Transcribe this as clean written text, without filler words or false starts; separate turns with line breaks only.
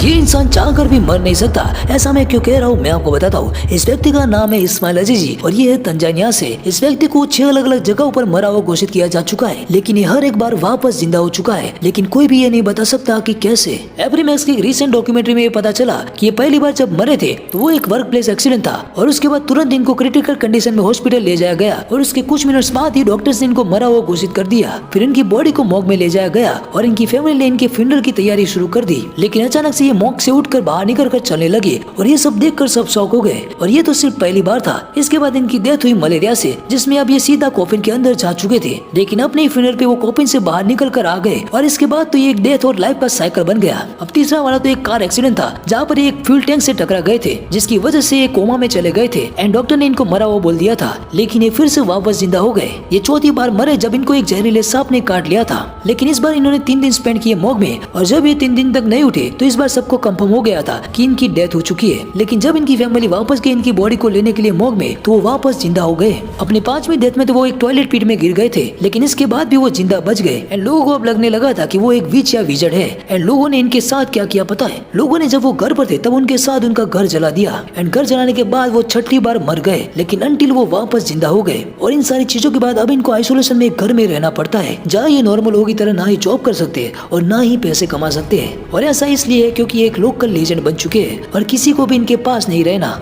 ये इंसान चाहकर भी मर नहीं सकता। ऐसा मैं क्यों कह रहा हूँ मैं आपको बताता हूँ। इस व्यक्ति का नाम है इस्माइल अजीजी और ये है तंजानिया से। इस व्यक्ति को 6 अलग अलग जगहों पर मरा हुआ घोषित किया जा चुका है, लेकिन ये हर एक बार वापस जिंदा हो चुका है, लेकिन कोई भी ये नहीं बता सकता कि कैसे। एवरीमैक्स की रिसेंट डॉक्यूमेंट्री में ये पता चला कि ये पहली बार जब मरे थे तो वो एक वर्क प्लेस एक्सीडेंट था और उसके बाद तुरंत इनको क्रिटिकल कंडीशन में हॉस्पिटल ले जाया गया और उसके कुछ मिनट्स बाद ही डॉक्टर्स ने इनको मरा हुआ घोषित कर दिया। फिर इनकी बॉडी को मॉर्ग में ले जाया गया और इनकी फैमिली ने इनके फ्यूनरल की तैयारी शुरू कर दी, लेकिन अचानक से ये मॉर्ग से उठकर बाहर निकल कर चलने लगे और ये सब देखकर सब शॉक हो गए। और ये तो सिर्फ पहली बार था। इसके बाद इनकी डेथ हुई मलेरिया से, जिसमें अब ये सीधा कॉफिन के अंदर जा चुके थे, लेकिन अपने फ्यूनरल पे वो कॉफिन से बाहर निकल कर आ गए। और इसके बाद तो ये एक डेथ और लाइफ का साइकिल बन गया। अब तीसरा वाला तो एक कार एक्सीडेंट था जहाँ पर एक फ्यूल टैंक से टकरा गए थे, जिसकी वजह से ये कोमा में चले गए थे एंड डॉक्टर ने इनको मरा हुआ बोल दिया था, लेकिन ये फिर से वापस जिंदा हो गए। ये चौथी बार मरे जब इनको एक जहरीले सांप ने काट लिया था, लेकिन इस बार इन्होंने 3 दिन स्पेंड किए मॉर्ग में और जब ये 3 दिन तक नहीं उठे तो इस बार सबको कंफर्म हो गया था कि इनकी डेथ हो चुकी है। लेकिन जब इनकी फैमिली वापस गई इनकी बॉडी को लेने के लिए मॉर्ग में तो वो वापस जिंदा हो गए। अपनी 5वीं डेथ में तो वो एक टॉयलेट पिट में गिर गए थे, लेकिन इसके बाद भी वो जिंदा बच गए एंड लोगों को अब लगने लगा था कि वो एक विच या विजड़ है। एंड लोगों ने इनके साथ क्या किया पता है? लोगों ने जब वो घर पर थे तब उनके साथ उनका घर जला दिया एंड घर जलाने के बाद वो 6ठी बार मर गए, लेकिन अंटिल वो वापस जिंदा हो गए। और इन सारी चीजों के बाद अब इनको आइसोलेशन में एक घर में रहना पड़ता है जहाँ ये नॉर्मल लोगों की तरह ना ही जॉब कर सकते और ना ही पैसे कमा सकते हैं। और ऐसा इसलिए है क्योंकि एक लोकल लेजेंड बन चुके हैं और किसी को भी इनके पास नहीं रहना।